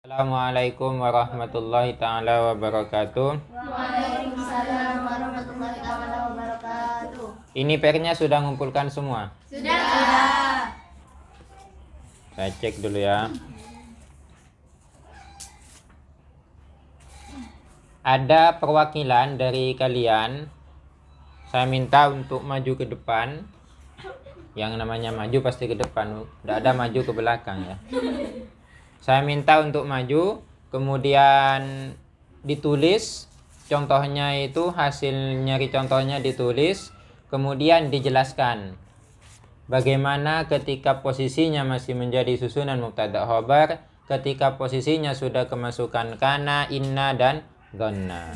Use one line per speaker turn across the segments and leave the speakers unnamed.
Assalamualaikum warahmatullahi ta'ala wabarakatuh.
Waalaikumsalam warahmatullahi wabarakatuh.
Ini PR-nya sudah ngumpulkan semua?
Sudah.
Saya cek dulu ya. Ada perwakilan dari kalian. Saya minta untuk maju ke depan. Yang namanya maju pasti ke depan, tidak ada maju ke belakang ya. Saya minta untuk maju, kemudian ditulis contohnya, itu hasil nyari contohnya ditulis, kemudian dijelaskan bagaimana ketika posisinya masih menjadi susunan mubtada khobar, ketika posisinya sudah kemasukan kana, inna, dan dhanna.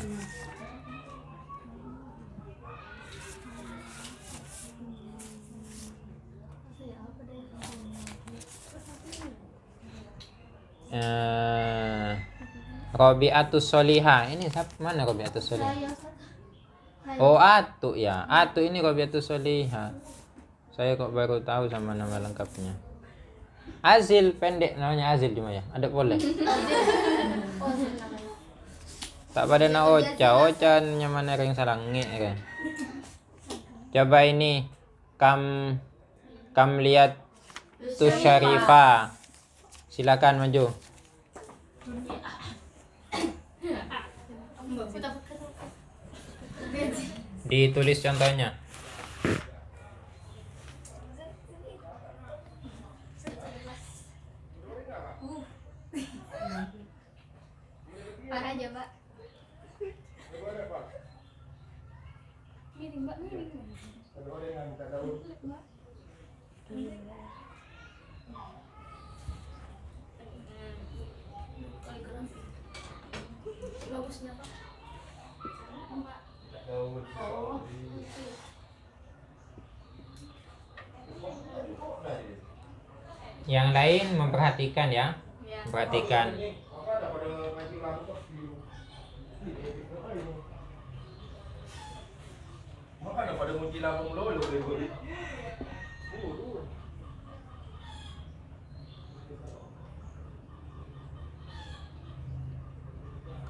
Robi'atus Solihah. Ini mana Robi'atus Solihah? Oh, Atu ya. Atu ini Robi'atus Solihah. Saya kok baru tahu sama nama lengkapnya. Azil, pendek namanya Azil cuma ya. Ada boleh? Tak pada na Ocha nyaman ring salangi kan. Coba ini kam lihat tu Syarifah. Silakan maju. Ditulis contohnya.
Pak aja, Pak. Miring, Mbak, miring. Bagusnya, Pak.
Yang lain memperhatikan ya. Memperhatikan.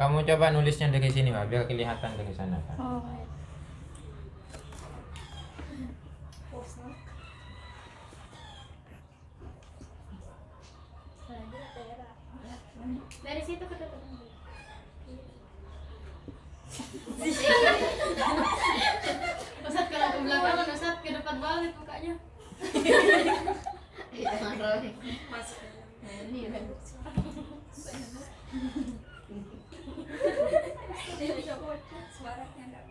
Kamu coba nulisnya dari sini, Pak, biar kelihatan dari sana, Pak.
Dari situ ke depan. Ustaz kalau ke belakang, Ustaz ke depan balik mukanya. Masuk. Ini kan. Suaranya enggak.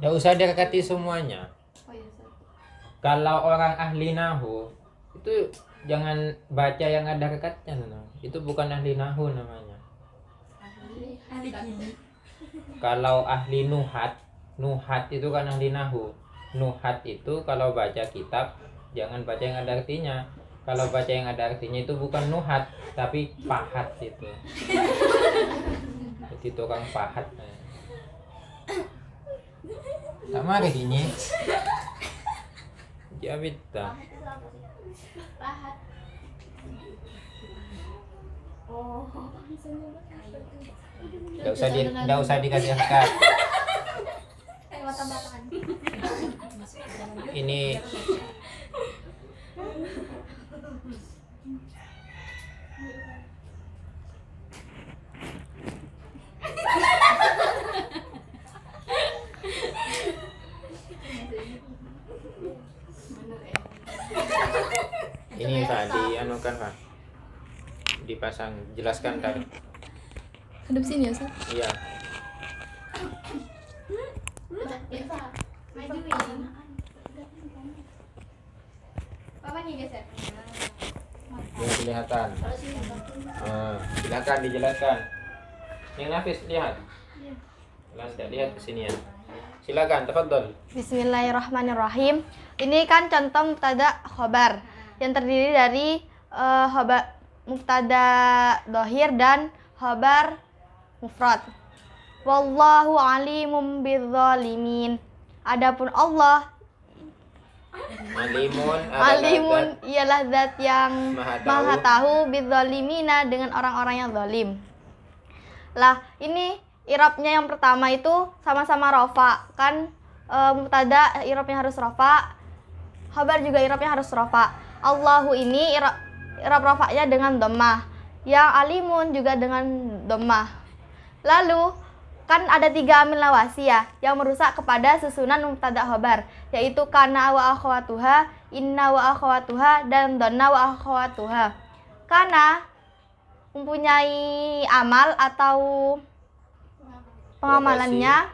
Tidak usah direkati semuanya.
Oh iya, Ustaz.
Kalau orang ahli nahu itu jangan baca yang ada rekatnya, no. Itu bukan ahli nahu namanya.
Ahli gini.
Kalau ahli nuhat itu kan ahli nahu. Nuhat itu kalau baca kitab jangan baca yang ada artinya. Kalau baca yang ada artinya itu bukan nuhat, tapi pahat itu. Jadi tukang pahat. Sama kayak gini. Ya bita.
Pahat. Oh,
Nggak usah dikasih hakat.
Tambah-tambahan.
Ini tadi anukan, Pak. Dipasang, jelaskan tadi.
Hadap sini ya, Ustaz?
Iya.
Majuin. Papa nih geser.
Biar kelihatan. Silakan dijelaskan. Yang Nafis lihat. Lanjut lihat ke sini ya. Silakan, tafadhol.
Bismillahirrahmanirrahim. Ini kan contoh mubtada khobar yang terdiri dari mubtada dohir dan khobar mufrad. Wallahu alimum bidzalimin. Adapun Allah alimun ialah zat yang maha tahu bizzalimina dengan orang-orang yang zalim. Lah, ini i'rabnya yang pertama itu sama-sama rafa. Kan mubtada i'rabnya harus rafa, khabar juga i'rabnya harus rafa. Allahu ini i'rab rafa'nya dengan dhammah. Yang alimun juga dengan dhammah. Lalu kan ada 3 amil nawasi ya yang merusak kepada susunan mubtada khabar, yaitu kana wa akhwatuha, inna wa akhwatuha, dan dhanna wa akhwatuha. Kana mempunyai amal atau pengamalannya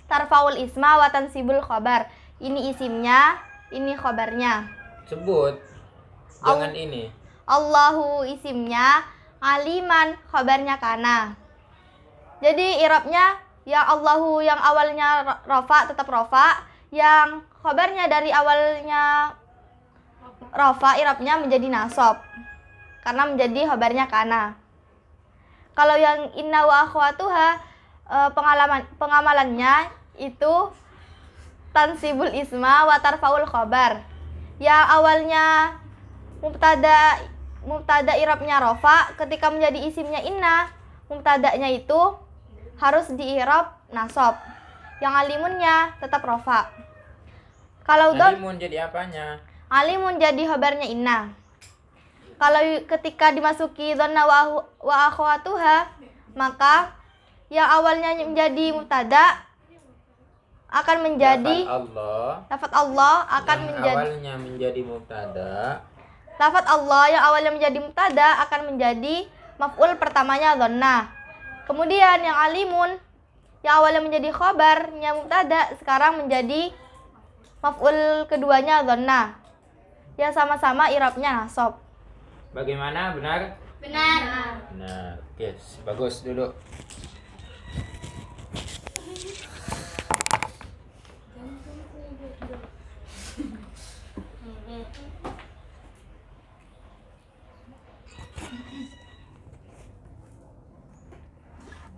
tarfaul isma wa tansibul khabar. Ini isimnya, ini khabarnya.
Sebut. Jangan ini.
Allahu isimnya, aliman khabarnya kana. Jadi i'rabnya yang Allahu yang awalnya rafa tetap rafa, yang khabarnya dari awalnya rafa i'rabnya menjadi nasab karena menjadi khabarnya kana. Kalau yang inna wa akhwatuha pengamalannya itu tansibul isma wa tarfaul khabar. Yang awalnya mubtada i'rabnya rafa, ketika menjadi isimnya inna, mubtadanya itu harus di-i'rab nasab. Yang alimunnya tetap rafa. Kalau
alimun jadi apanya?
Alimun jadi khabarnya inna. Kalau ketika dimasuki dhanna wa akhwatuha, maka yang awalnya menjadi mubtada akan menjadi lafaz Allah akan menjadi
awalnya menjadi mubtada.
Lafaz Allah yang awalnya menjadi mubtada akan menjadi maf'ul pertamanya dhanna. Kemudian yang alimun yang awalnya menjadi khabarnya mubtada sekarang menjadi maf'ul keduanya dhanna. Ya sama-sama i'rabnya nasab.
Bagaimana? Benar?
Benar.
Benar. Yes, bagus dulu.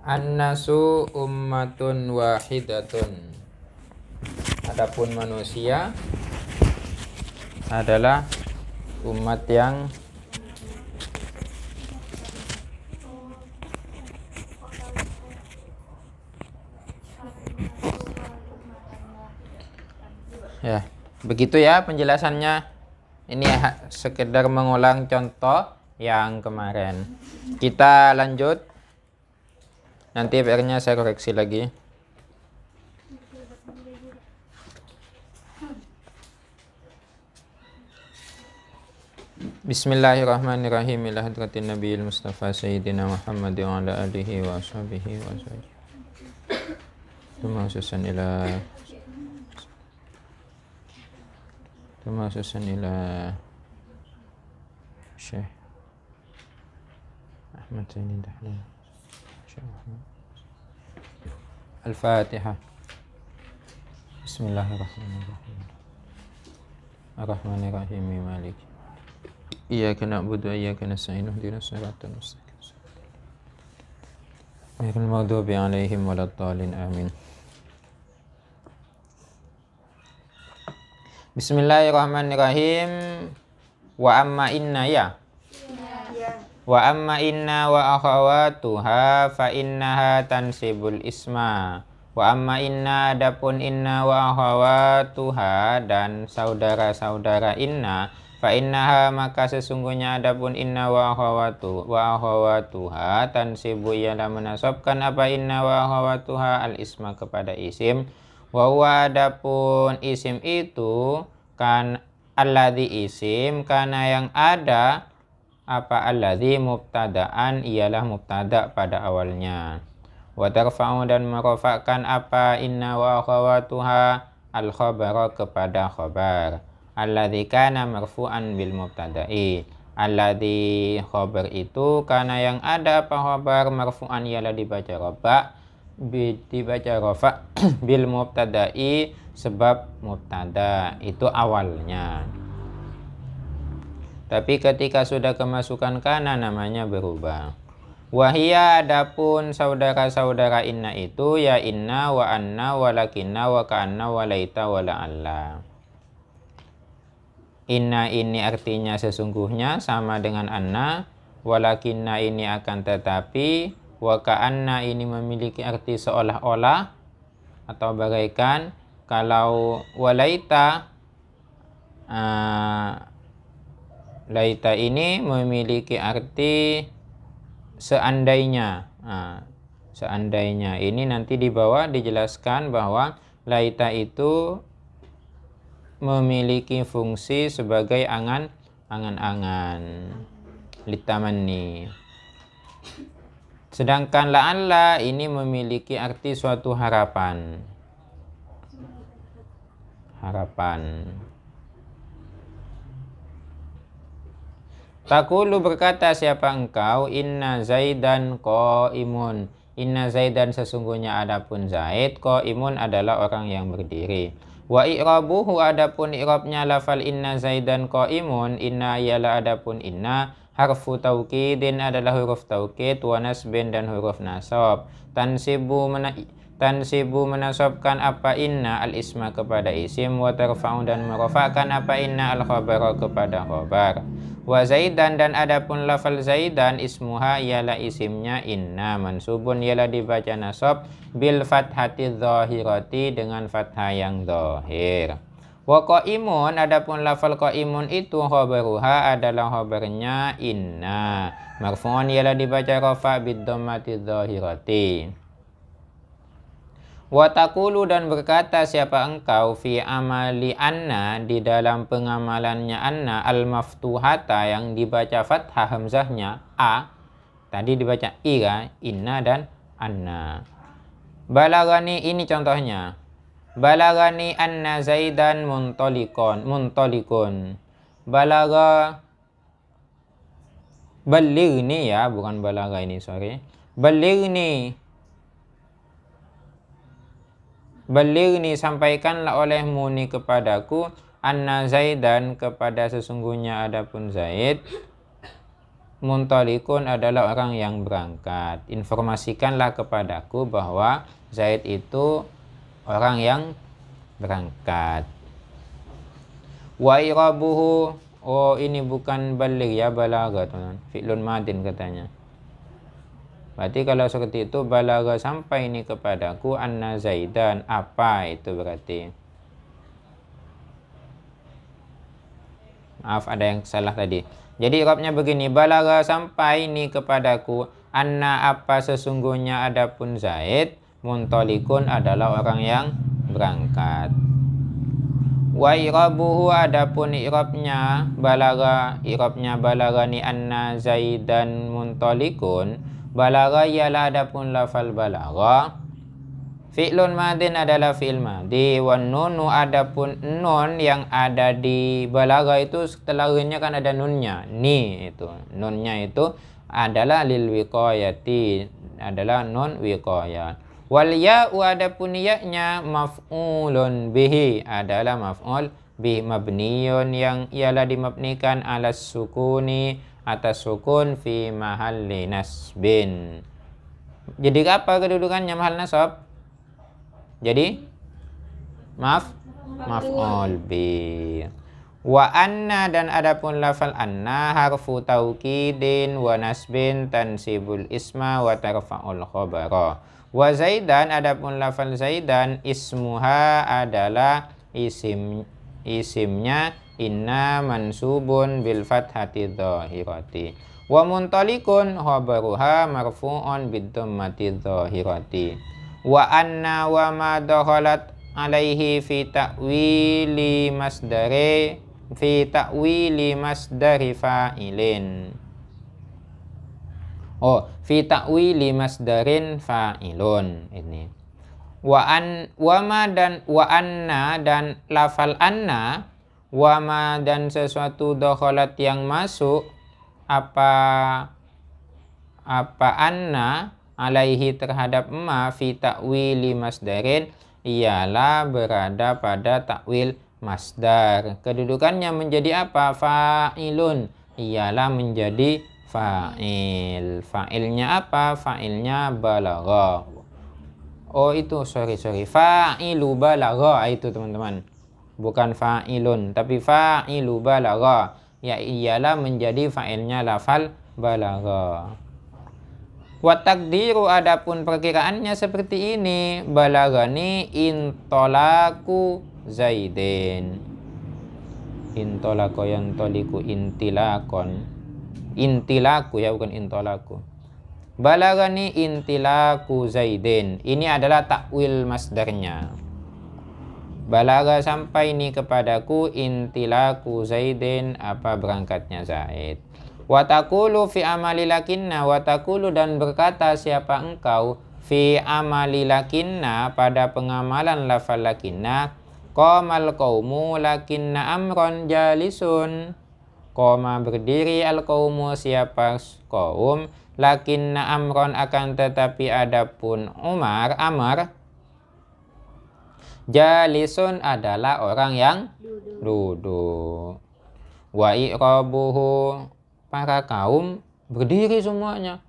An-nasu ummatun wahidatun. Adapun manusia adalah umat yang ya, begitu ya penjelasannya. Ini sekedar mengulang contoh yang kemarin. Kita lanjut. Nanti PR-nya saya koreksi lagi. Bismillahirrahmanirrahim. Ila hadratin Nabiyil Mustafa Sayyidina Muhammad wa ala alihi wa ashabihi wa sallam. Khususan ila Syekh Ahmad Zaini Dahlan. Al-Fatihah. Bismillahirrahmanirrahim. Ar-Rahmanir-Rahim. Malik. Iyyaka na'budu wa iyyaka nasta'in. Ihdinas siratal mustaqim. Ghairil maghdubi 'alaihim waladdallin. Amin. Bismillahirrahmanirrahim. Wa amma inna ya. Wa amma inna wa akhawatuha fa innaha tansibul isma. Wa amma inna, adapun inna wa akhawatuha dan saudara-saudara inna, fa innaha maka sesungguhnya adapun inna wa akhawatuha tansibu ialah menasabkan apa inna wa akhawatuha al isma kepada isim. Wa huwa adapun isim itu kan alladzi isim karena yang ada apa alladzi mubtadaan ialah mubtada pada awalnya. Wa tarfa'u dan merofakkan apa inna wa akhawatuha al khabara kepada khabar. Alladzi kana marfu'an bil mubtada'i. Alladzi khabar itu karena yang ada apa khabar marfu'an ialah dibaca rafa bil mubtada'i sebab mubtada itu awalnya. Tapi ketika sudah kemasukan kana namanya berubah. Wahia adapun saudara-saudara inna itu ya inna wa anna wa lakinna wa ka'anna wa laita wa la'alla. Inna ini artinya sesungguhnya sama dengan anna, walakinna ini akan tetapi, wa ka'anna ini memiliki arti seolah-olah atau bagaikan. Kalau walaita, laita ini memiliki arti seandainya. Seandainya ini nanti di bawah dijelaskan bahwa laita itu memiliki fungsi sebagai angan-angan litamanni. Sedangkan la'alla ini memiliki arti suatu harapan. Taqulu berkata siapa engkau, inna zaidan qaimun. Inna zaidan sesungguhnya adapun Zaid, qaimun adalah orang yang berdiri. Wa i'rabuhu adapun i'rabnya lafal inna zaidan qaimun, inna ialah adapun inna harfu taukidin adalah huruf taukid, wa nasbin dan huruf nasab. Tansibu menasabkan apa inna al isma kepada isim, wa tarfa'u dan merofakkan apa inna al khabara kepada khabar. Wa zaidan dan adapun lafal zaidan ismuha ialah isimnya inna, mansubun ialah dibaca nasab bil fathati dhahirati dengan fathah yang dhahir. Wa qaimun adapun lafal qaimun itu khabaruha adalah khabarnya inna, marfu'un ialah dibaca rafa bid dhammati dhahirati. Wa taqulu dan berkata siapa engkau fi amali anna di dalam pengamalannya anna al maftuhata yang dibaca fathah hamzahnya a, tadi dibaca i kan, inna dan anna. Balagani ini contohnya, balagani anna zaidan muntalikun. Balaga baligni ya, bukan balaga ini, sorry. Baligni sampaikanlah olehmu ni kepadaku, anna zaidan kepada sesungguhnya adapun Zaid, muntalikun adalah orang yang berangkat. Informasikanlah kepadaku bahwa Zaid itu orang yang berangkat. Wa irabuhu, oh ini bukan baligh ya, balaga teman, fi'lun madin katanya. Berarti kalau seperti itu balaga sampai ini kepadaku anna zaidan, apa itu berarti? Maaf ada yang salah tadi. Jadi i'rabnya begini, balaga sampai ini kepadaku anna apa sesungguhnya adapun Zaid, muntalikun adalah orang yang berangkat. Wa i'rabuhu adapun i'rabnya balaga ni anna zaidan muntalikun. Balaga ialah adapun lafal balaga. Fi'lun madin adalah fi'il madi. Wan nunu adapun nun yang ada di balaga itu setelahnya kan ada nunnya. Ni itu. Nunnya itu adalah lil wiqayati, adalah nun wiqayah. Wal ya'u adapun ya-nya maf'ulun bihi adalah maf'ul bihi mabniyun yang ialah dimabnikan alas sukuni atas sukun fi mahalli nasbin. Jadi apa kedudukannya mahal nasab? Jadi maf'ul bi. Wa anna dan adapun lafal anna harfu taukidin wa nasbin tansibul isma wa tarfa'ul khabara. Wa zaidan adapun lafal zaidan ismuha adalah isimnya inna mansubun bil fathati dhahirati. Wa muntalikun khabaruha marfu'un bid dhammati dhahirati. Wa anna wa ma dakhalat alaihi fi ta'wili masdari fa'ilin. Oh, fi ta'wili masdarin fa'ilun ini. Wa anna dan lafal anna, wa ma dan sesuatu dakhalat yang masuk apa anna alaihi terhadap ma fi ta'wili masdarin ialah berada pada takwil masdar. Kedudukannya menjadi apa? Fa'ilun, ialah menjadi fa'il. Fa'ilnya apa? Fa'ilnya balagha. Oh itu sorry. Fa'ilu balagha itu teman-teman. Bukan fa'ilun tapi fa'ilu balagha. Ya iyalah menjadi fa'ilnya lafal balagha. Wa takdiru adapun perkiraannya seperti ini. Balagani intolaku Zaidin. Intolako yang toliku intilakon. Intilaku ya bukan intolaku. Balagani intilaku Zaidin. Ini adalah takwil masdarnya. Balaga sampai ini kepadaku intilaku Zaidin, apa berangkatnya Zaid. Watakulu fi amali lakinna, watakulu dan berkata siapa engkau fi amali lakinna pada pengamalan lafal lakinna. Qamal qaumu lakinna amron jalisun. Qoma berdiri al qaumu siapa kaum, lakinna amron akan tetapi adapun Amr jalisun adalah orang yang duduk. Wa i'rabuhu para kaum berdiri semuanya.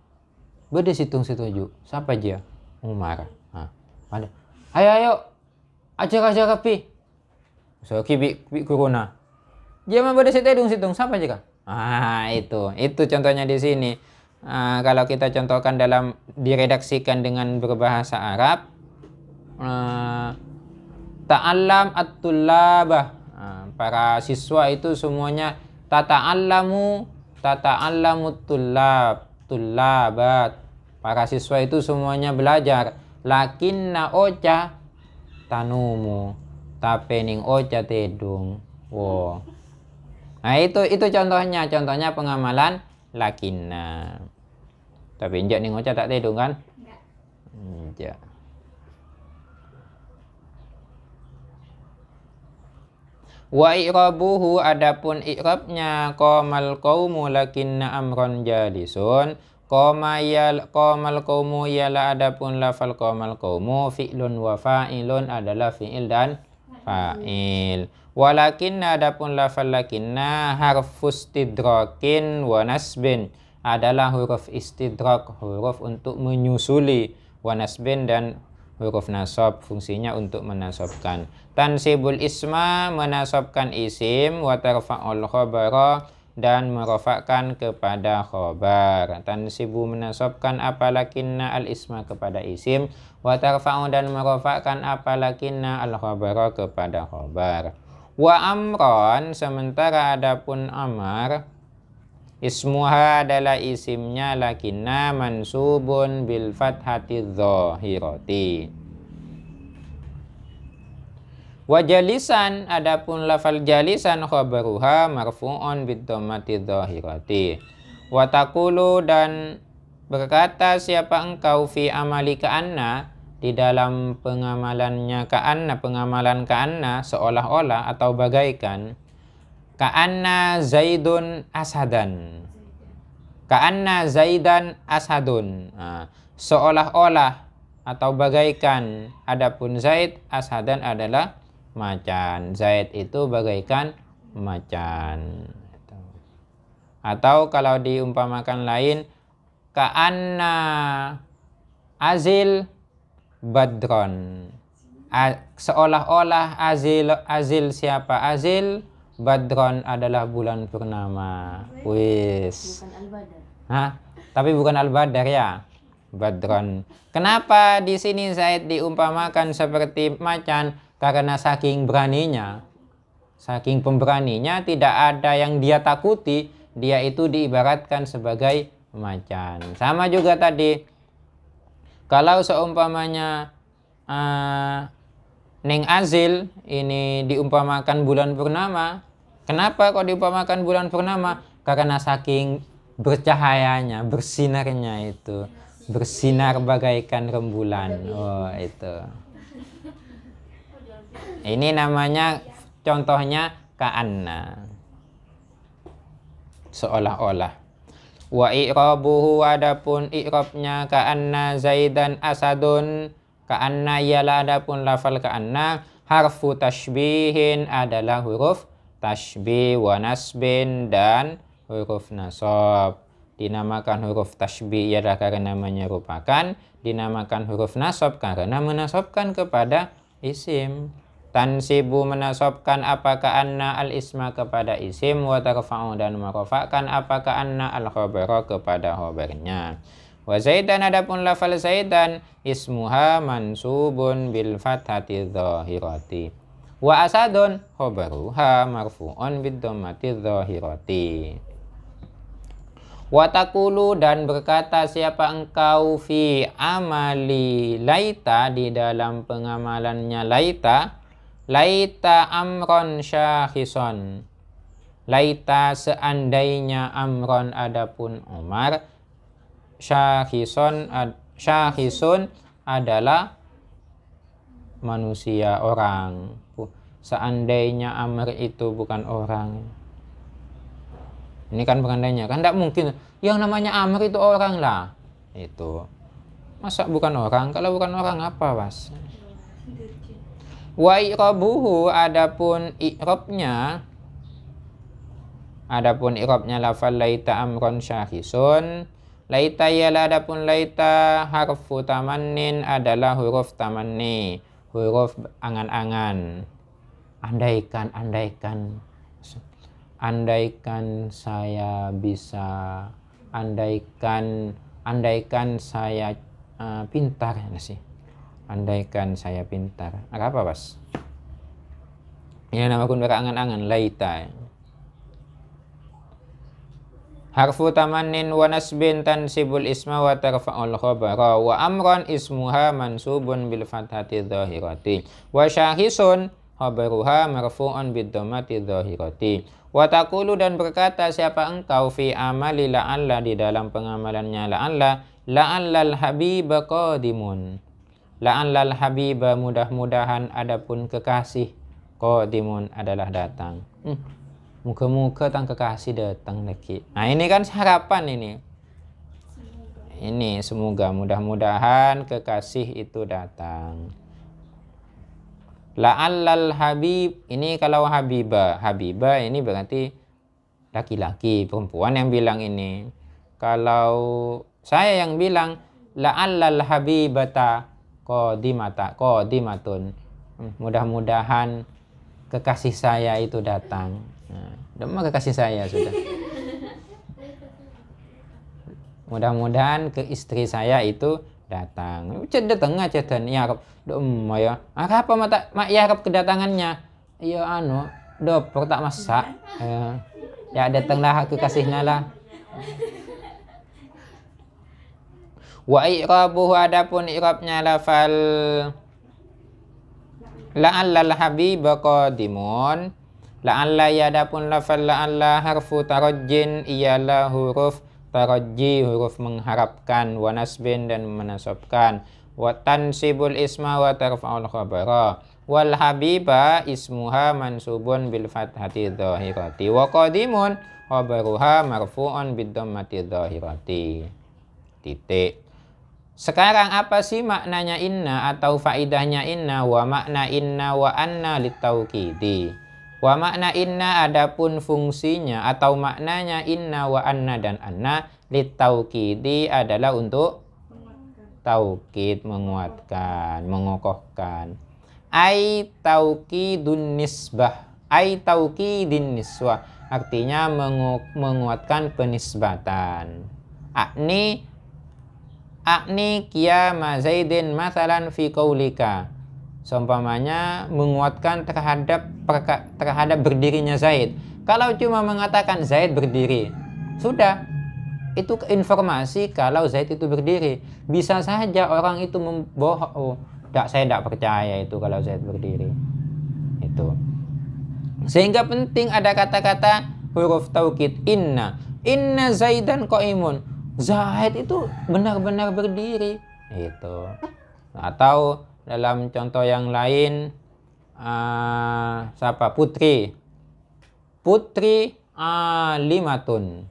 Beda situng situ. Siapa dia? Umar. Ada. Ayo. Ajar pi. So kibi corona. Dia mah beda situng. Siapa aja? Itu contohnya di sini. Kalau kita contohkan dalam diredaksikan dengan berbahasa Arab, ta'allam at-tullabah. Para siswa itu semuanya tata'allamu tullabat. Para siswa itu semuanya belajar. Lakinna oca tanumu. Tapening oca tedung. Wow. Nah itu contohnya pengamalan lakinna. Tapi injak ning oca tak tedung kan? Injak. Wa i'rabuhu adapun i'rabnya qamal qaumu lakinna amron jalisun. Qamal qaumu ialah adapun lafal qamal qaumu fi'lun wa fa'ilun adalah fi'il dan fa'il. Walakinna adapun lafal lakinna harfus istidrakin wa nasbin adalah huruf istidrak, huruf untuk menyusuli, wa nasbin dan huruf nasab fungsinya untuk menasabkan. Tansibul isma menasabkan isim, wa tarfa'ul khabara dan merofakkan kepada khobar. Tansibu menasabkan apalakinna al isma kepada isim, wa tarfa'u dan merofakkan apalakinna al khabara kepada khobar. Wa amron sementara adapun amar ismuha adalah isimnya lakinna mansubun bil fathati dhahirati. Wa jalisan adapun lafal jalisan khabaruha marfu'un bid dhammati dhahirati. Wa taqulu dan berkata siapa engkau fi amali ka'anna di dalam pengamalan ka'anna seolah-olah atau bagaikan. Ka'anna Zaidun asadan. Ka'anna Zaidan asadun. Seolah-olah atau bagaikan. Adapun Zaid, asadan adalah macan. Zaid itu bagaikan macan. Atau kalau diumpamakan lain, ka'anna azil badron. Seolah-olah azil siapa? Azil badron adalah bulan purnama. Wis.
Bukan al-badar.
Tapi bukan al-badar ya. Badron. Kenapa di sini Zaid diumpamakan seperti macan? Karena saking beraninya, saking pemberaninya, tidak ada yang dia takuti. Dia itu diibaratkan sebagai macan. Sama juga tadi, kalau seumpamanya Neng Azil ini diumpamakan bulan purnama. Kenapa kok diumpamakan bulan purnama? Karena saking bercahayanya, bersinarnya itu. Bersinar bagaikan rembulan. Oh, itu. Ini namanya contohnya ka'anna. Seolah-olah. Wa i'rabuhu adapun i'rabnya ka'anna Zaidan asadun. Ka'anna ialah adapun lafal ka'anna harfu tashbihin adalah huruf tashbih wa nasbin dan huruf nasab. dinamakan huruf tasbih ialah karena menyerupakan, dinamakan huruf nasab karena menasabkan kepada isim. Tansibu menasabkan apakah anna al-isma kepada isim, wa tarfa'u dan merofakkan apakah anna al-khabara kepada khabarnya. Wa zaidan adapun lafal zaidan ismuha mansubun bil fathati dhahirati. Wa asadun khabaruha marfu'un bid dhammati dhahirati. Wa taqulu dan berkata siapa engkau fi amali laita di dalam pengamalannya laita. Laita amron syahison. Laita seandainya amron adapun Umar. Syahisun adalah manusia orang. Seandainya Amr itu bukan orang. Ini kan berandainya. Kan tidak mungkin yang namanya Amr itu orang lah. Itu. Masa bukan orang? Kalau bukan orang apa, Mas? Wa i'rabuhu adapun i'rabnya lafal laita amron syahisun. Laita ialah adapun laita harfu tamannin adalah huruf tamanni, huruf angan-angan. Andaikan saya bisa, andaikan saya pintar sih. Andaikan saya pintar. Apa, Bas? Ini nama kun berangan-angan laita. Harfu tamannin wa nasbin tansibul isma wa tarfa'ul khabara wa amran ismuha mansubun bil fathati dhahirati wa syahisun khabaruha marfu'un bid dhammati dhahirati. Wa taqulu dan berkata siapa engkau fi amali la'alla di dalam pengamalannya la'allal habiba qadimun. La'allal habiba mudah-mudahan adapun kekasih qadimun adalah datang. Muka-muka tang kekasih datang lagi. Nah ini kan harapan ini. Ini semoga mudah-mudahan kekasih itu datang. La'allal habib ini kalau habibah ini berarti laki-laki, perempuan yang bilang ini. Kalau saya yang bilang la'allal habibata qadimatun. Mudah-mudahan kekasih saya itu datang. Nah, kekasih saya sudah. Mudah-mudahan ke istri saya itu datang. Datang aja dan ya ya. Apa mak ya kedatangannya? Iya dopor tak masak. Ya datanglah kekasihnya lah. Wa i'rabuhu adapun i'rabnya lafal la'allal habiba qadimun. La'alla ya adapun lafal la'alla harfu tarajjin ialah huruf tarajji, huruf mengharapkan, wa nasbin dan menasabkan, wa tansibul isma wa tarfa'ul khabara. Wal habiba ismuha mansubun bil fathati dhahirati wa qadimun khabaruha marfu'un bid dhammati dhahirati. Titik. Sekarang apa sih maknanya inna atau faidahnya inna? Wa makna inna wa anna litauqidi. Wa makna inna adapun fungsinya atau maknanya inna wa anna dan anna litauqidi adalah untuk taukid, menguatkan, mengokohkan. Ai tauqidun nisbah, ai tauqidin niswah, artinya menguatkan penisbatan. Akni qiyama Zaidin masalan fi qaulika. Seumpamanya menguatkan terhadap berdirinya Zaid. Kalau cuma mengatakan Zaid berdiri, sudah. Itu informasi kalau Zaid itu berdiri. Bisa saja orang itu membohong. Saya tidak percaya itu kalau Zaid berdiri. Itu. Sehingga penting ada kata-kata huruf taukid inna. Inna Zaidan qaimun. Zaid itu benar-benar berdiri. Itu. Atau dalam contoh yang lain, siapa? Putri alimatun.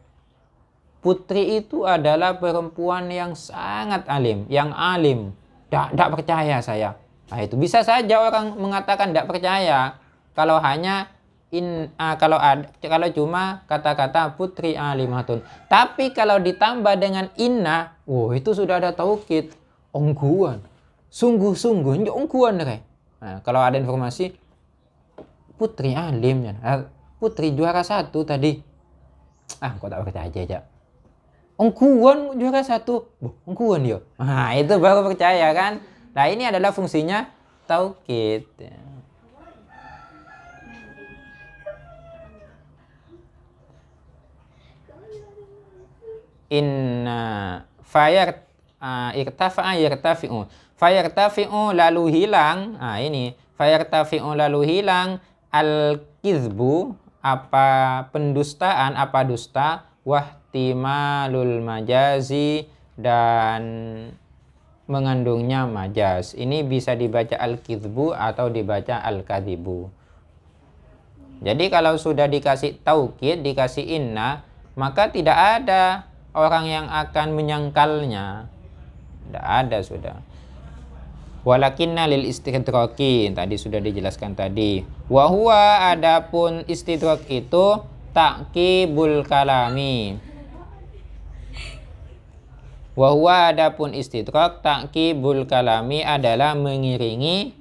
Putri itu adalah perempuan yang sangat alim, yang alim. Tidak percaya saya. Nah, itu bisa saja orang mengatakan tidak percaya kalau hanya kalau cuma kata-kata putri alimatun. Tapi kalau ditambah dengan inna, itu sudah ada taukid, ongguan. Sungguh-sungguh ongguan deh. Nah, kalau ada informasi putri alim, putri juara 1 tadi. Kok tak percaya aja. Ongguan juara 1. Ongguan dia. Nah, itu baru percaya kan. Nah, ini adalah fungsinya taukid. Inna irtafa'a yartafi'u. Fayartafi'u lalu hilang. Ini fayartafi'u lalu hilang al-kizbu, apa pendustaan, apa dusta, wahtimalul majazi, dan mengandungnya majaz. Ini bisa dibaca al-kizbu atau dibaca al-kadhibu. Jadi kalau sudah dikasih taukid, dikasih inna, maka tidak ada orang yang akan menyangkalnya. Tidak ada sudah. Walakinna lil istidraki, tadi sudah dijelaskan tadi. Wa huwa, adapun istidrak itu ta'qibul kalami. Wa huwa, adapun istidrak ta'qibul kalami adalah mengiringi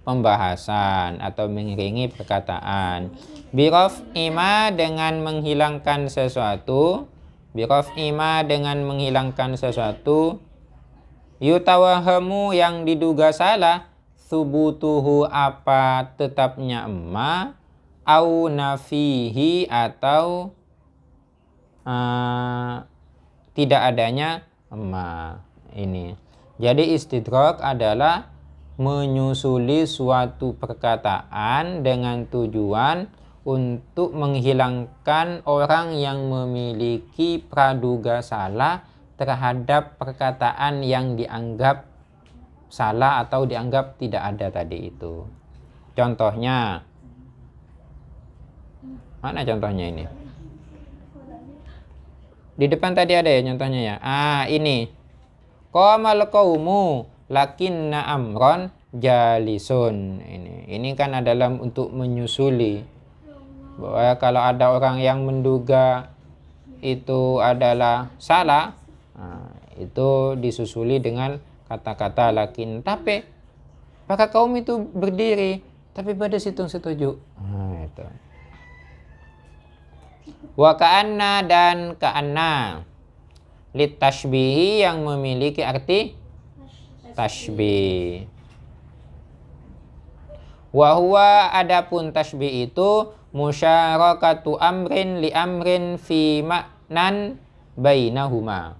pembahasan atau mengiringi perkataan. Birof ima, dengan menghilangkan sesuatu. Birof ima, dengan menghilangkan sesuatu. Yutawahamu, yang diduga salah. Subutuhu, apa tetapnya emma. Au nafihi, atau tidak adanya emma. Ini jadi istidrak adalah menyusuli suatu perkataan dengan tujuan untuk menghilangkan orang yang memiliki praduga salah terhadap perkataan yang dianggap salah atau dianggap tidak ada tadi itu. Contohnya, mana contohnya ini? Di depan tadi ada ya contohnya ya. Ini. Qamal qaumu lakinna amron jalisun. Ini kan adalah untuk menyusuli bahwa kalau ada orang yang menduga itu adalah salah, itu disusuli dengan kata-kata lakin. Tapi maka kaum itu berdiri, tapi pada situng setuju. Itu. Wa ka'anna, dan ka'anna lit tashbihi, yang memiliki arti tashbih. Wa huwa, adapun tashbih itu musyarakatu amrin li amrin fi ma'nan bainahuma.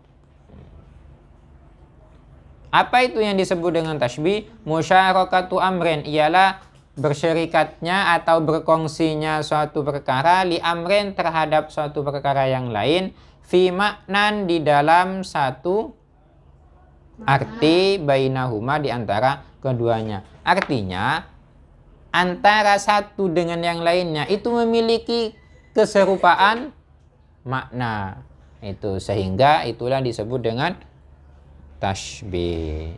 Apa itu yang disebut dengan tashbih? Musyarakatu amrin, ialah bersyirikatnya atau berkongsinya suatu perkara li amrin, terhadap suatu perkara yang lain, fi ma'nan, di dalam satu arti, bainahuma, di antara keduanya. Artinya antara satu dengan yang lainnya itu memiliki keserupaan makna. Itu sehingga itulah disebut dengan tashbih.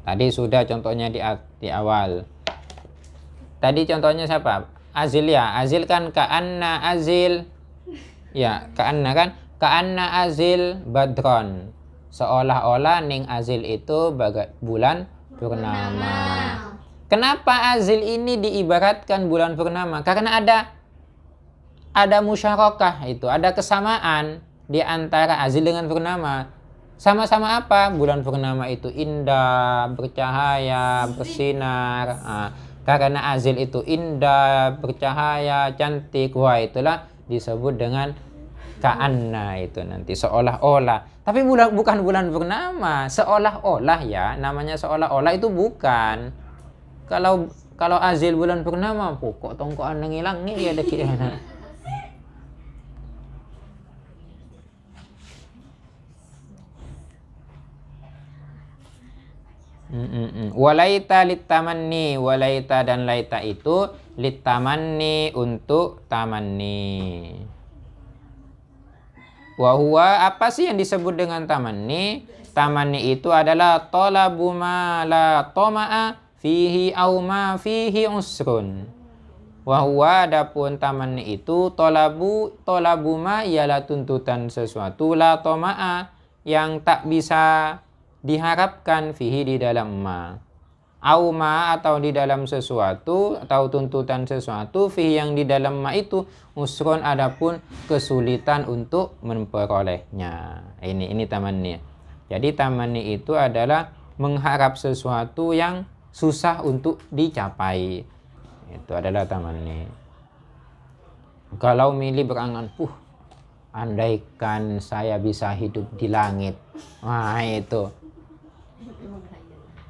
Tadi sudah contohnya di awal. Tadi contohnya siapa? Azil ya. Azil kan ka'anna azil. Ya, ka'anna kan. Ka'anna azil badron. Seolah-olah ning azil itu bulan purnama. Kenapa azil ini diibaratkan bulan purnama? Karena ada musyarakah, itu ada kesamaan di antara azil dengan purnama. Sama-sama apa? Bulan purnama itu indah, bercahaya, bersinar. Karena azil itu indah, bercahaya, cantik, itulah disebut dengan ka'anna, itu nanti seolah-olah. Tapi bukan bulan purnama, seolah-olah ya, namanya seolah-olah itu bukan. Kalau azil bulan purnama, kok tongkoan ngilang nih ada kira. Walaita litamanni, walaita dan laita itu litamanni, untuk tamanni. Wahuwa, apa sih yang disebut dengan tamanni? Tamanni itu adalah talabu ma la toma'a fihi au ma fihi usrun. Wa huwa adapun tamanni itu tolabu ma ialah tuntutan sesuatu la toma'a yang tak bisa diharapkan fihi di dalam ma. Au ma atau di dalam sesuatu atau tuntutan sesuatu fihi yang di dalam ma itu usrun adapun kesulitan untuk memperolehnya. Ini tamanni. Jadi tamanni itu adalah mengharap sesuatu yang susah untuk dicapai. Itu adalah tamanni. Kalau milih berangan, andaikan saya bisa hidup di langit. Wah, itu.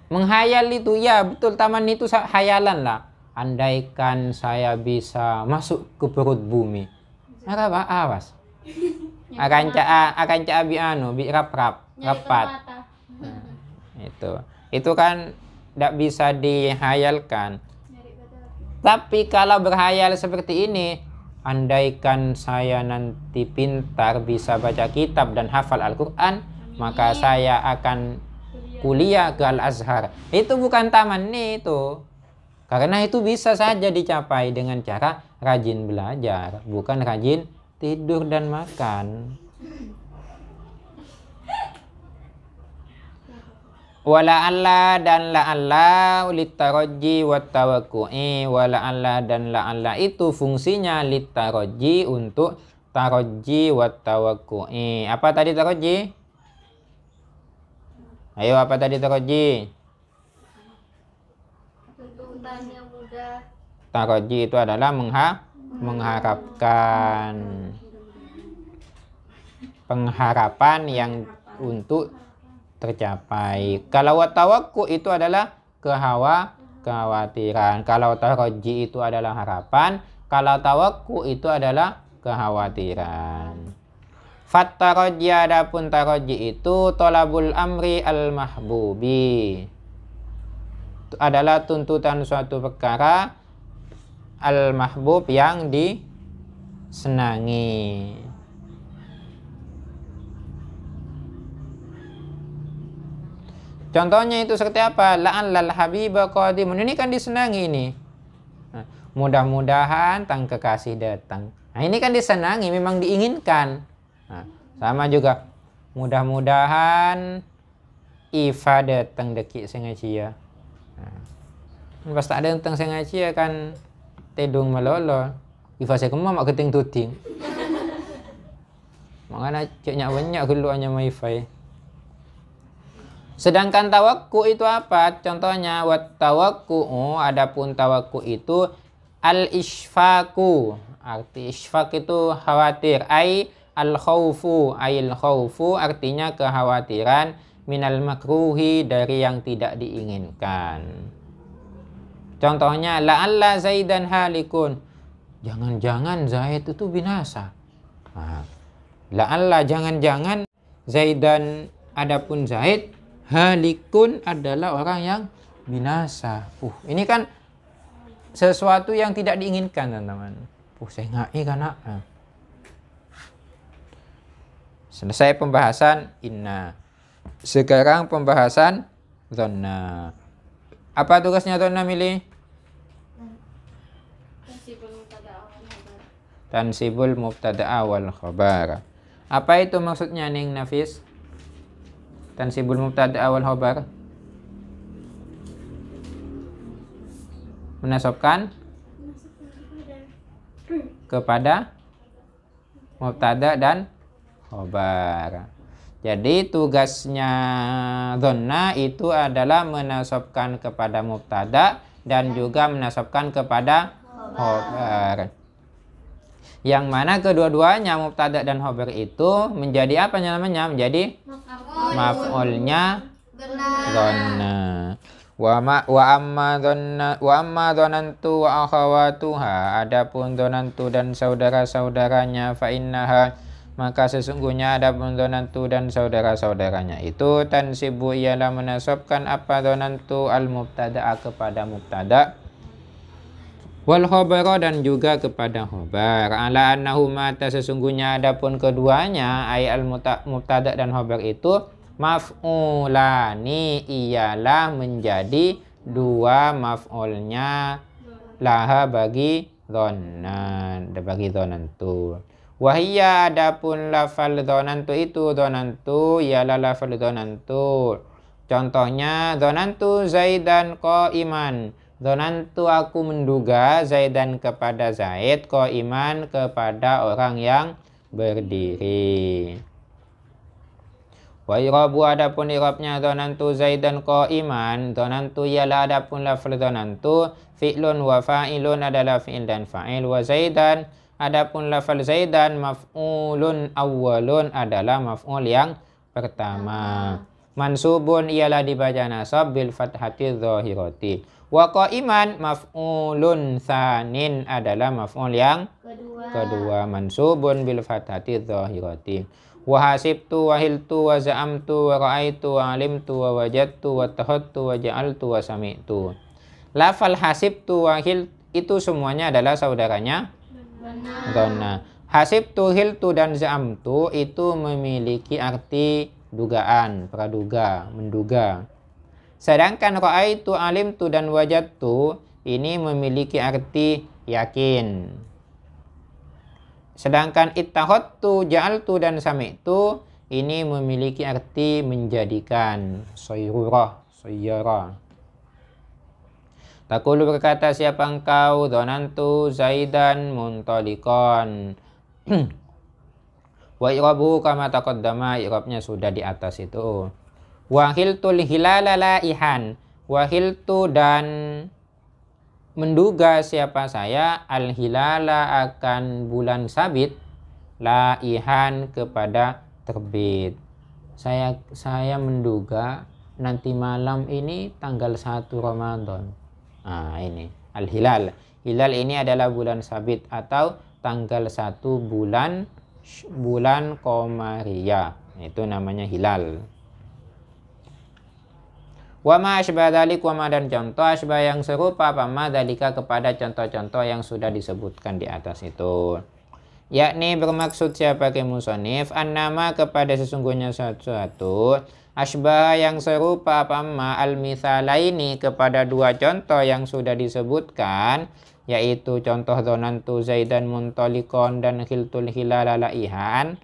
Menghayal itu, ya betul, tamanni itu hayalan lah. Andaikan saya bisa masuk ke perut bumi. Apa? Awas. Akan caa bi rapat. Itu kan tidak bisa dihayalkan. Tapi kalau berhayal seperti ini, andaikan saya nanti pintar bisa baca kitab dan hafal Al-Quran, maka saya akan kuliah ke Al-Azhar. Itu bukan tamanni itu. Karena itu bisa saja dicapai dengan cara rajin belajar, bukan rajin tidur dan makan. Wala'alla dan la'alla litarajji wattawakku'i. Wala'alla dan la'alla itu fungsinya litarajji untuk tarajji wattawakku'i. Apa tadi tarajji? Ayo, apa tadi tarajji?
Tuntutan yang mudah.
Tarajji itu adalah mengharapkan. Pengharapan yang untuk tercapai. Kalau tawakku itu adalah kekhawatiran. Kalau tarajji itu adalah harapan. Kalau tawakku itu adalah kekhawatiran. Fattarajji adapun tarajji itu tolabul amri al-mahbubi. Itu adalah tuntutan suatu perkara al-mahbub yang disenangi. Contohnya itu seperti apa? La'allal habiba qadimun. Ini kan disenangi ini. Nah, mudah-mudahan tang kekasih datang. Nah, ini kan disenangi, memang diinginkan. Nah, sama juga. Mudah-mudahan Iva datang deki sengaja. Nah, pas tak ada tentang sengaja kan tedung melolo. Iva saya kemam mak keting tuting. Makanya ceknya banyak keluarnya ma Iva. Sedangkan tawakku itu apa? Contohnya wat tawakku, adapun tawakku itu al-isfaku. Arti isfak itu khawatir. Al khaufu artinya kekhawatiran minal makruhi dari yang tidak diinginkan. Contohnya la'alla Zaidan halikun. Jangan-jangan Zaid itu binasa. Nah, la'alla jangan-jangan Zaidan adapun Zaid halikun adalah orang yang binasa. Ini kan sesuatu yang tidak diinginkan, teman-teman. Saya ngai kan. Selesai pembahasan inna. Sekarang pembahasan dhanna. Apa tugasnya dhanna, Mili? Tansibul mubtada'a wal khabar. Apa itu maksudnya, Ning Nafis? Tansibul mubtada' awal khabar. Menasabkan kepada mubtada' dan khabar. Jadi tugasnya dhanna itu adalah menasabkan kepada mubtada' dan juga menasabkan kepada khabar. Yang mana kedua-duanya mubtada dan khabar itu menjadi apa namanya? Menjadi maf'ulnya dhanna. Wa amma dhanantu wa akhawatuha. Adapun dhanantu dan saudara-saudaranya fa innaha, maka sesungguhnya adapun dhanantu dan saudara-saudaranya itu tansibu ialah menasabkan apa dhanantu al mubtada'a kepada mubtada' wal khabara dan juga kepada khabar. Ala annahuma sesungguhnya adapun keduanya ay al mubtada dan khabar itu maf'ulani ialah menjadi dua maf'ulnya laha bagi dhannan, bagi dhonantu. Wahiyya adapun lafal dhonantu itu, dhonantu ialah lafal dhonantu. Contohnya dhonantu Zaidan qa'iman. Dhonantu aku menduga Zaidan kepada Zaid, qa'iman kepada orang yang berdiri. Wa irabu adapun irabnya dhonantu Zaidan qa'iman. Dhonantu ialah adapun lafal dhonantu fi'lun wa fa'ilun adalah fi'il dan fa'il. Wa Zaidan adapun lafal Zaidan maf'ulun awwalun adalah maf'ul yang pertama. Mansubun ialah dibaca nasab bil fathati dhahirati. Wa qa'iman maf'ulun tsanin adalah maf'ul yang kedua. Mansubun bil fathati dhahirati. Wa hasibtu wa hiltu wa za'amtu wa ra'aitu wa alimtu wa wajadtu wa tahattu wa ja'altu wa sami'tu. Lafal hasibtu wa hil itu semuanya adalah saudaranya dhanna. Hasibtu, hiltu, dan za'amtu itu memiliki arti dugaan, praduga, menduga. Sedangkan ra'aitu, alimtu, dan wajadtu ini memiliki arti yakin. Sedangkan ittakhadtu, ja'altu, dan sami'tu ini memiliki arti menjadikan, sayyara. Taqulu berkata siapa engkau, dhonantu Zaidan muntaliqan. Wa i'rabuhu kama taqaddama, i'rabnya sudah di atas itu. Wa hiltul hilala laihan. Wa hiltu dan menduga siapa saya al hilala akan bulan sabit, laihan kepada terbit. Saya menduga nanti malam ini tanggal 1 Ramadan. Ini al-hilal. Hilal ini adalah bulan sabit atau tanggal 1 bulan Qamariyah. Itu namanya hilal. Wa ma asbah dzalik, wa ma dan contoh asbah yang serupa pama dzalika kepada contoh-contoh yang sudah disebutkan di atas itu. Yakni bermaksud siapa ke musonif annama kepada sesungguhnya sesuatu asbah yang serupa pama al-mithalaini kepada dua contoh yang sudah disebutkan, yaitu contoh dhonantu Zaidan muntaliqan dan khiltul hilala laihan,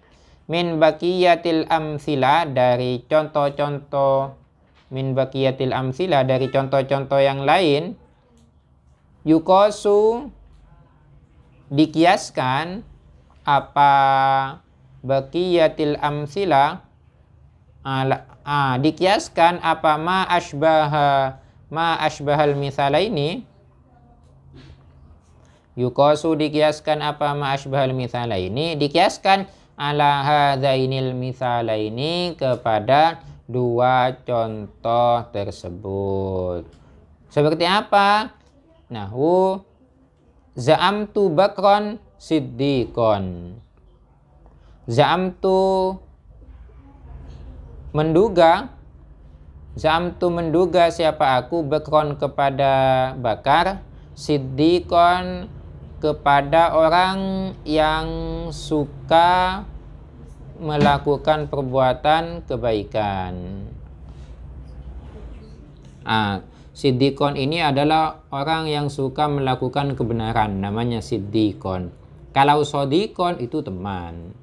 min baqiyatil amsila dari contoh-contoh, min baqiyatil amsila dari contoh-contoh yang lain, yukosu dikiaskan apa baqiyatil amsila dikiaskan apa ma asbahal mithalaini, yukosu dikiaskan apa ma asbahal mithalaini, dikiaskan ala hadzainil mithalaini kepada dua contoh tersebut. Seperti apa? Nahu za'amtu bakron siddiqon. Za'amtu menduga, za'amtu menduga siapa aku, bakron kepada Bakar, siddiqon kepada orang yang suka melakukan perbuatan kebaikan. Siddiqon ini adalah orang yang suka melakukan kebenaran, namanya siddiqon. Kalau sodikon itu teman.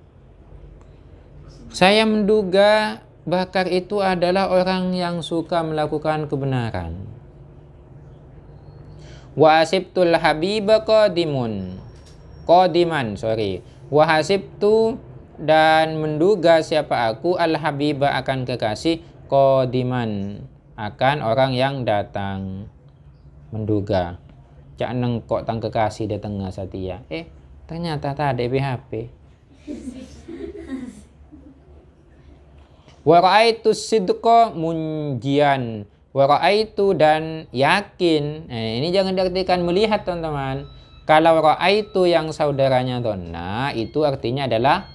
Saya menduga Bakar itu adalah orang yang suka melakukan kebenaran. Wa hasibtul habiba qadiman. Wa hasibtu dan menduga siapa aku al habiba akan kekasih, qadiman akan orang yang datang. Menduga cak neng kok tang kekasih di tengah Satya. Ternyata tak ada BHP. Wa ra'aitu sidqa munjian. Wa ra'aitu dan yakin. Ini jangan diartikan melihat, teman-teman. Kalau ra'aitu yang saudaranya dhanna itu artinya adalah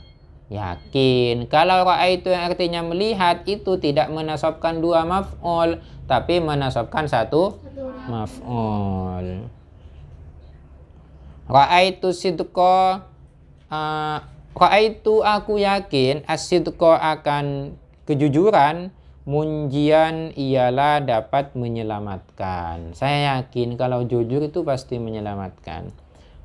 yakin. Kalau ra'aitu yang artinya melihat itu tidak menasabkan dua maf'ul, tapi menasabkan satu maf'ul. Ra'aitu sidqa, ra'aitu aku yakin, as-sidqa akan kejujuran, munjian ialah dapat menyelamatkan. Saya yakin kalau jujur itu pasti menyelamatkan.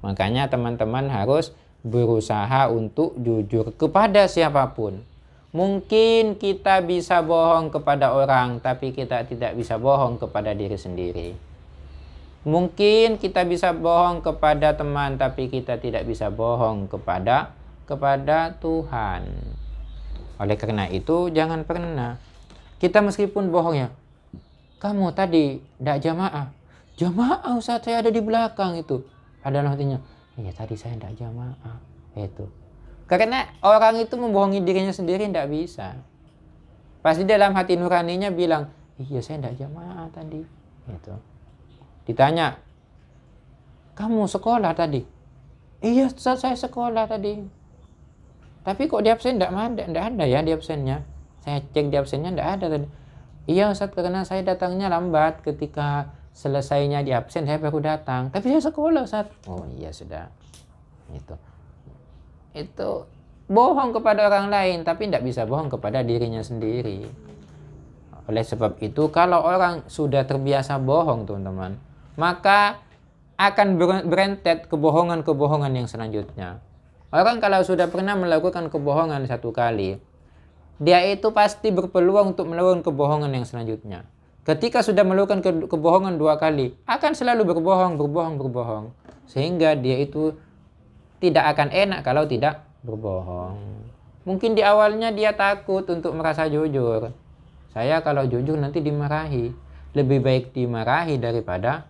Makanya teman-teman harus berusaha untuk jujur kepada siapapun. Mungkin kita bisa bohong kepada orang, tapi kita tidak bisa bohong kepada diri sendiri. Mungkin kita bisa bohong kepada teman, tapi kita tidak bisa bohong kepada Tuhan. Oleh karena itu, jangan pernah kita meskipun bohong ya. Kamu tadi tidak jamaah. Jamaah Ustaz, saya ada di belakang itu. Ada artinya, iya tadi saya tidak jamaah. Itu. Karena orang itu membohongi dirinya sendiri tidak bisa. Pasti dalam hati nuraninya bilang, iya saya tidak jamaah tadi. Itu. Ditanya, kamu sekolah tadi? Iya Ustaz, saya sekolah tadi. Tapi kok di absen tidak ada ya di absennya. Saya cek di absennya tidak ada tadi. Iya Ustaz, karena saya datangnya lambat, ketika selesainya di absen saya baru datang. Tapi saya sekolah Ustaz. Oh iya sudah. Itu bohong kepada orang lain, tapi tidak bisa bohong kepada dirinya sendiri. Oleh sebab itu, kalau orang sudah terbiasa bohong teman-teman, maka akan berentet kebohongan-kebohongan yang selanjutnya. Orang kalau sudah pernah melakukan kebohongan satu kali, dia itu pasti berpeluang untuk melakukan kebohongan yang selanjutnya. Ketika sudah melakukan kebohongan 2 kali, akan selalu berbohong. Sehingga dia itu tidak akan enak kalau tidak berbohong. Mungkin di awalnya dia takut untuk merasa jujur. Saya kalau jujur nanti dimarahi. Lebih baik dimarahi daripada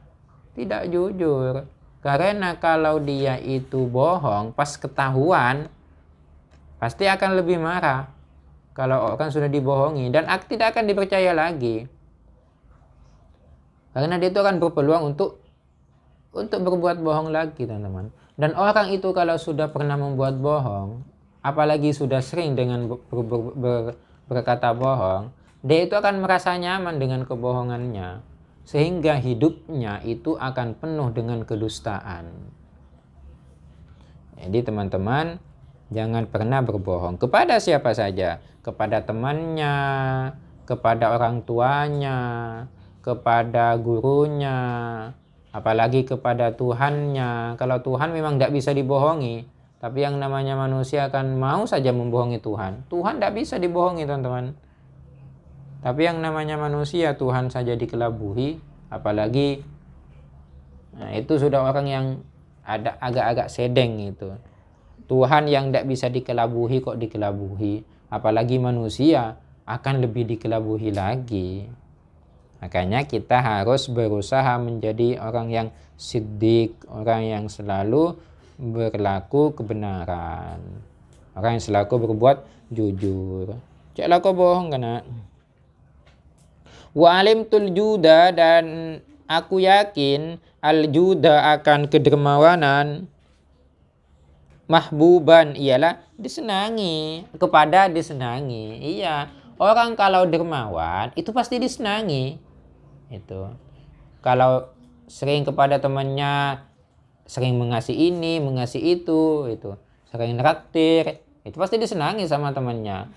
tidak jujur. Karena kalau dia itu bohong, pas ketahuan, pasti akan lebih marah. Kalau orang sudah dibohongi dan tidak akan dipercaya lagi. Karena dia itu akan berpeluang untuk berbuat bohong lagi, teman-teman. Dan orang itu kalau sudah pernah membuat bohong, apalagi sudah sering dengan berkata bohong, dia itu akan merasa nyaman dengan kebohongannya. Sehingga hidupnya itu akan penuh dengan kedustaan. Jadi teman-teman, jangan pernah berbohong kepada siapa saja. Kepada temannya, kepada orang tuanya, kepada gurunya, apalagi kepada Tuhannya. Kalau Tuhan memang tidak bisa dibohongi, tapi yang namanya manusia akan mau saja membohongi Tuhan. Tuhan tidak bisa dibohongi teman-teman. Tapi yang namanya manusia, Tuhan saja dikelabuhi, apalagi itu sudah orang yang ada agak-agak sedeng itu. Tuhan yang tidak bisa dikelabuhi kok dikelabuhi, apalagi manusia akan lebih dikelabuhi lagi. Makanya kita harus berusaha menjadi orang yang siddiq, orang yang selalu berlaku kebenaran, orang yang selalu berbuat jujur. Janganlah kau bohong kan? Wa alimtul juda, dan aku yakin al juda akan kedermawanan, mahbuban ialah disenangi, kepada disenangi. Iya, orang kalau dermawan itu pasti disenangi. Itu. Kalau sering kepada temannya, sering mengasih ini, mengasih itu, sering traktir, itu pasti disenangi sama temannya.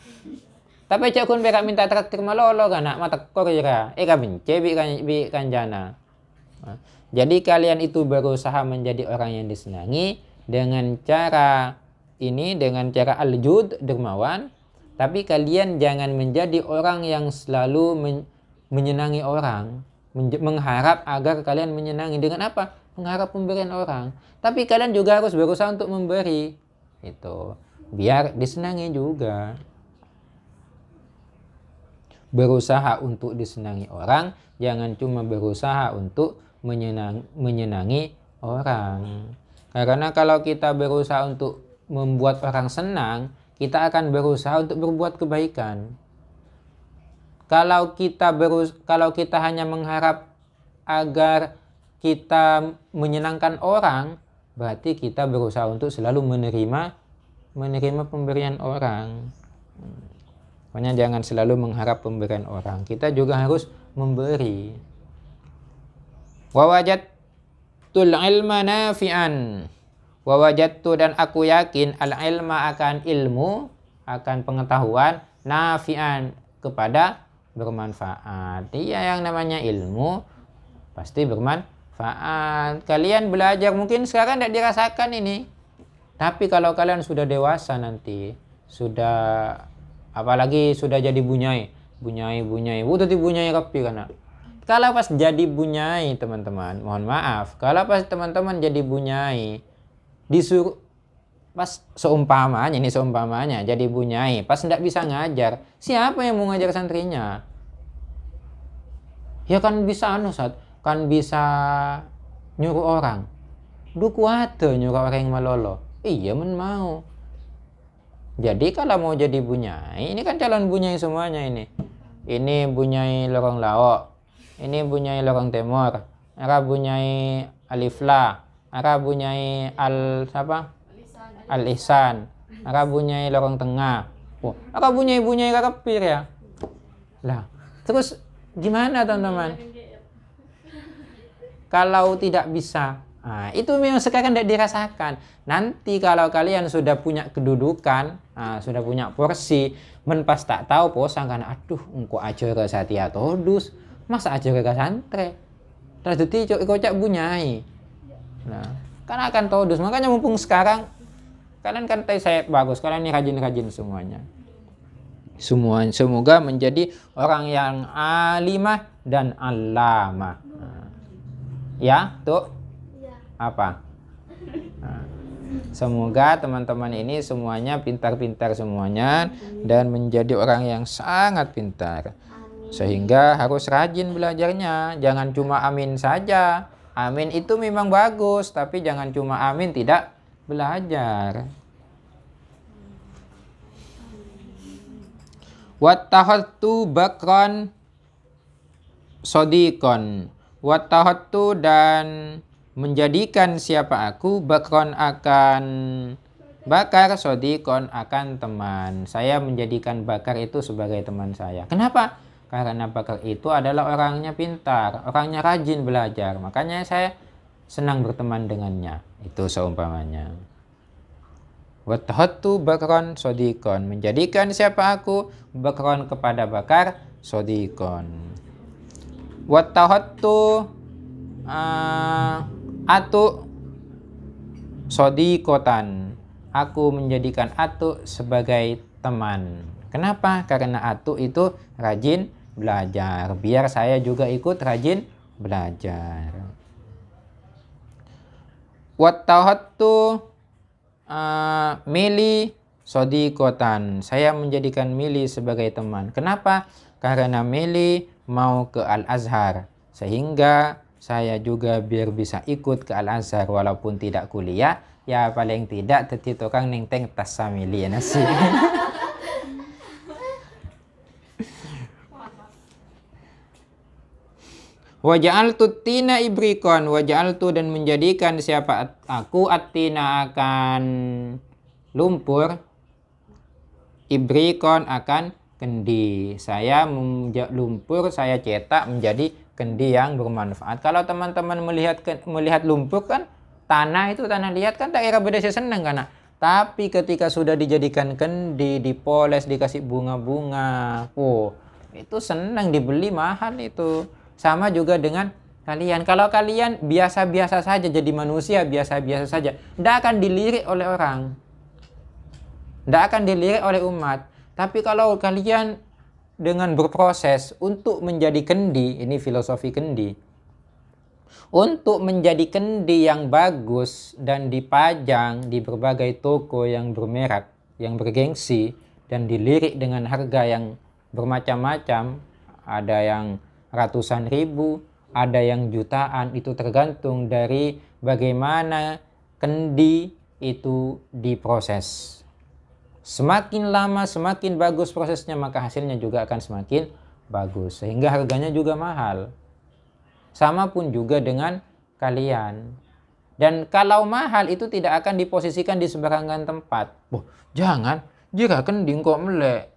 Tapi cak kun berak minta traktir malolo kan mata korira ka benci bi kanjana. Jadi kalian itu berusaha menjadi orang yang disenangi dengan cara ini, dengan cara al-jud, dermawan. Tapi kalian jangan menjadi orang yang selalu menyenangi orang, mengharap agar kalian menyenangi. Dengan apa? Mengharap pemberian orang. Tapi kalian juga harus berusaha untuk memberi. Itu biar disenangi juga. Berusaha untuk disenangi orang, jangan cuma berusaha untuk menyenangi orang. Karena kalau kita berusaha untuk membuat orang senang, kita akan berusaha untuk berbuat kebaikan. Kalau kita hanya mengharap agar kita menyenangkan orang, berarti kita berusaha untuk selalu menerima pemberian orang. Makanya jangan selalu mengharap pemberian orang. Kita juga harus memberi. Wa wajadtul ilma nafi'an. Wa wajadtu, dan aku yakin al ilma akan ilmu, akan pengetahuan, nafi'an kepada bermanfaat. Iya, yang namanya ilmu pasti bermanfaat. Kalian belajar mungkin sekarang tidak dirasakan ini, tapi kalau kalian sudah dewasa nanti, sudah apalagi sudah jadi bunyai, butuh dibunyai kapi karena kalau pas jadi bunyai teman-teman, mohon maaf, kalau pas teman-teman jadi bunyai disuruh pas seumpamanya jadi bunyai, pas tidak bisa ngajar, siapa yang mau ngajar santrinya? Ya kan bisa kan bisa nyuruh orang. Dukuate nyuruh orang yang malolo. Iya men mau. Jadi kalau mau jadi bunyai, ini kan calon bunyai semuanya ini. Ini bunyai Lorong Laok. Ini bunyai Lorong Timur. Ara bunyai Alifla. Ara bunyai Al-Ihsan. Ara bunyai Lorong Tengah. Oh, ara bunyai kakepir ya. Lah, terus gimana teman-teman? Kalau tidak bisa, nah, itu memang sekarang tidak dirasakan. Nanti kalau kalian sudah punya kedudukan, sudah punya porsi, pas tak tahu posang kan, aduh, engkau acara satia todus, masa acara ke santre, terus itu kocak bunyai. Nah, kan akan todus. Makanya mumpung sekarang kalian kan saya bagus, kalian ini rajin-rajin semuanya. Semoga menjadi orang yang alimah dan alamah. Ya, tuh. Apa? Nah, semoga teman-teman ini semuanya pintar-pintar semuanya dan menjadi orang yang sangat pintar. Sehingga harus rajin belajarnya. Jangan cuma amin saja. Amin itu memang bagus, tapi jangan cuma amin tidak belajar. Wattahattu bakran sodikon. Wattahattu dan menjadikan siapa aku bakron akan bakar, sodikon akan teman. Saya menjadikan bakar itu sebagai teman saya. Kenapa? Karena bakar itu adalah orangnya pintar, orangnya rajin belajar. Makanya saya senang berteman dengannya. Itu seumpamanya. Wattahattu bakron sodikon. Menjadikan siapa aku bakron kepada bakar sodikon. Wattahattu atu sodikotan. Aku menjadikan atu sebagai teman. Kenapa? Karena atu itu rajin belajar. Biar saya juga ikut rajin belajar. Wattahattu Mili sodikotan. Saya menjadikan Mili sebagai teman. Kenapa? Karena Mili mau ke Al-Azhar. Sehingga saya juga biar bisa ikut ke Al-Azhar walaupun tidak kuliah. Ya paling tidak tetito kang neng-teng tas samili ya nasi. Waja'altu tina ibrikon. Waja'altu dan menjadikan siapa aku atina akan lumpur, ibrikon akan kendi. Saya lumpur saya cetak menjadi kendi yang bermanfaat. Kalau teman-teman melihat lumpur kan tanah itu tanah liat kan tak kira beda senang kan. Tapi ketika sudah dijadikan kendi, dipoles, dikasih bunga-bunga, itu senang, dibeli mahal itu. Sama juga dengan kalian. Kalau kalian biasa-biasa saja jadi manusia, biasa-biasa saja, tidak akan dilirik oleh orang. Tidak akan dilirik oleh umat. Tapi kalau kalian dengan berproses untuk menjadi kendi, ini filosofi kendi. Untuk menjadi kendi yang bagus dan dipajang di berbagai toko yang bermerek, yang bergengsi, dan dilirik dengan harga yang bermacam-macam, ada yang ratusan ribu, ada yang jutaan, itu tergantung dari bagaimana kendi itu diproses. Semakin lama, semakin bagus prosesnya, maka hasilnya juga akan semakin bagus. Sehingga harganya juga mahal. Sama pun juga dengan kalian. Dan kalau mahal itu tidak akan diposisikan di sembarangan tempat. Jangan, jika kendi kok melek.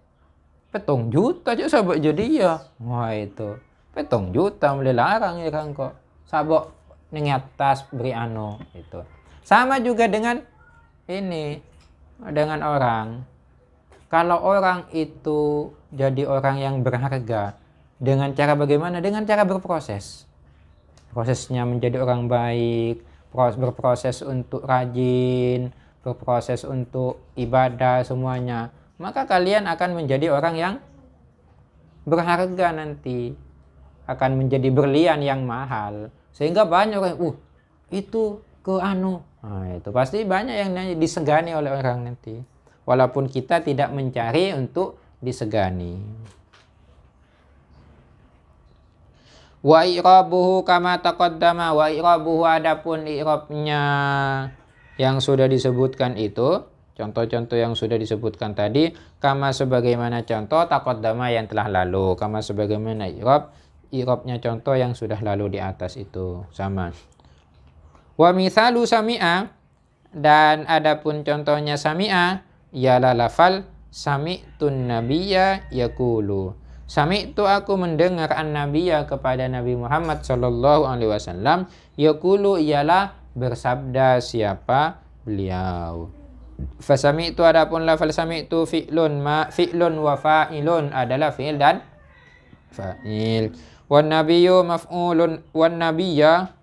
Petong juta aja sabak jadi ya. Wah itu. Petong juta mulai larang ya kan kok. Sabok ning atas beri ano itu. Sama juga dengan ini, dengan orang. Kalau orang itu jadi orang yang berharga, Dengan cara bagaimana? Dengan cara berproses. Prosesnya menjadi orang baik, berproses untuk rajin, berproses untuk ibadah semuanya. Maka kalian akan menjadi orang yang berharga nanti. Akan menjadi berlian yang mahal. Sehingga banyak orang, itu ke anu. Nah, itu pasti banyak yang disegani oleh orang nanti. Walaupun kita tidak mencari untuk disegani. Wa i'rabuhu kama taqaddama. Wa i'rabuhu adapun i'rabnya yang sudah disebutkan itu, contoh-contoh yang sudah disebutkan tadi, kama sebagaimana contoh taqaddama yang telah lalu, kama sebagaimana i'rabnya contoh yang sudah lalu di atas itu sama. Wa mithalu sami'a, dan adapun contohnya sami'a ialah lafal sami'tun nabiyya yaqulu. Sami'tu aku mendengar an-nabiyya kepada Nabi Muhammad sallallahu alaihi wasallam, yaqulu ialah bersabda siapa beliau. Fa sami'tu adapun lafal sami'tu fi'lun wa fa'ilun adalah fi'il dan fa'il. Wan nabiyyu maf'ulun wan nabiyya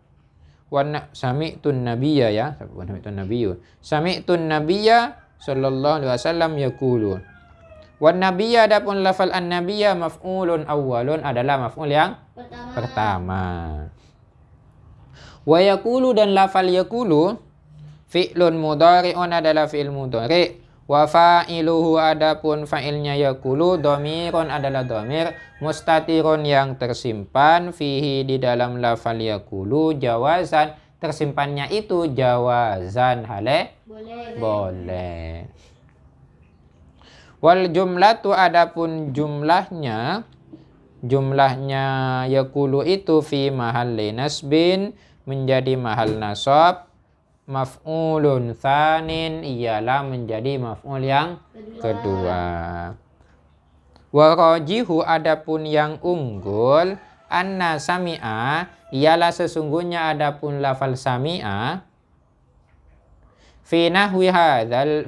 sami'tun nabiyya ya, sami'tun nabiyyu. Sami'tun nabiyya sallallahu alaihi wasallam yaqulu. Wan nabiyya adapun lafal an-nabiyya maf'ulun awwalun adalah maf'ul yang pertama. Wa yaqulu dan lafal yaqulu fi'lun mudhari'un adalah fi'il mudhari'. Wa fa'iluhu adapun fa'ilnya yaqulu dhamirun adalah dhamir mustatirun yang tersimpan fihi di dalam lafal yaqulu jawazan, tersimpannya itu jawazan boleh. Wal jumlatu adapun jumlahnya yaqulu itu fi mahalli nasbin menjadi mahal nasab, maf'ulun tsanin ialah menjadi maf'ul yang kedua. Wa rajihu adapun yang unggul anna sami'a ialah sesungguhnya adapun lafal sami'a fi nahwi hadzal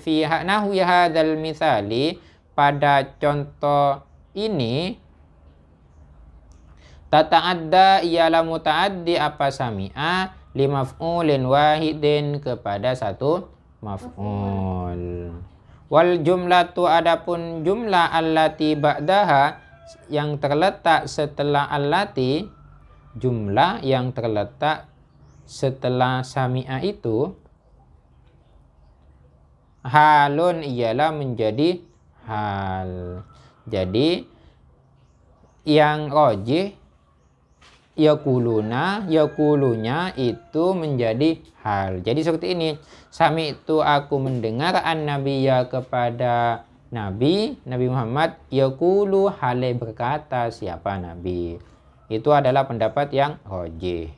misali pada contoh ini tata'adda ialah muta'addi apa sami'a li maf'ulin wahidin kepada satu maf'ul. Wal jumlatu adapun jumlah allati ba'daha yang terletak setelah allati, jumlah yang terletak setelah sami'a itu halun ialah menjadi hal. Jadi yang rajih yaqulunya itu menjadi hal. Jadi seperti ini. Sami'tu aku mendengar an-nabiyya kepada Nabi Muhammad yaqulu hale berkata siapa Nabi. Itu adalah pendapat yang rajih.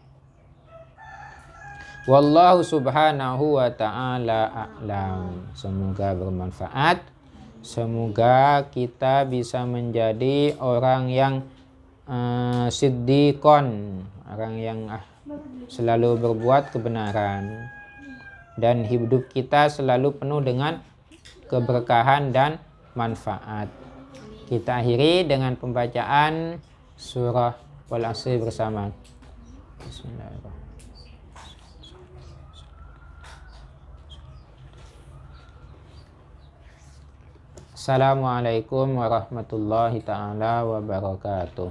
Wallahu subhanahu wa ta'ala a'lam. Semoga bermanfaat. Semoga kita bisa menjadi orang yang siddiqon, orang yang selalu berbuat kebenaran, dan hidup kita selalu penuh dengan keberkahan dan manfaat. Kita akhiri dengan pembacaan surah Wal Asr bersama. Bismillahirrahmanirrahim. Assalamualaikum warahmatullahi ta'ala wabarakatuh.